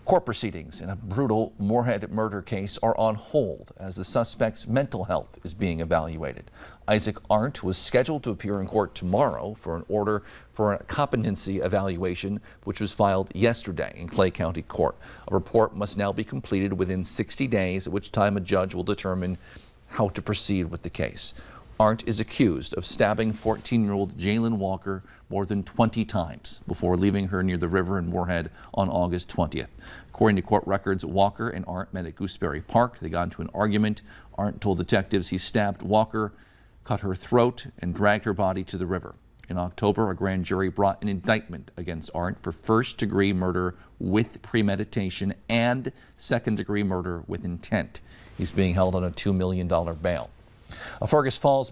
Court proceedings in a brutal Moorhead murder case are on hold as the suspect's mental health is being evaluated. Isaac Arndt was scheduled to appear in court tomorrow for an order for a competency evaluation, which was filed yesterday in Clay County Court. A report must now be completed within 60 days, at which time a judge will determine how to proceed with the case. Arndt is accused of stabbing 14-year-old Jalen Walker more than 20 times before leaving her near the river in Moorhead on August 20th. According to court records, Walker and Arndt met at Gooseberry Park. They got into an argument. Arndt told detectives he stabbed Walker, cut her throat, and dragged her body to the river. In October, a grand jury brought an indictment against Arndt for first-degree murder with premeditation and second-degree murder with intent. He's being held on a $2 million bail. A Fergus Falls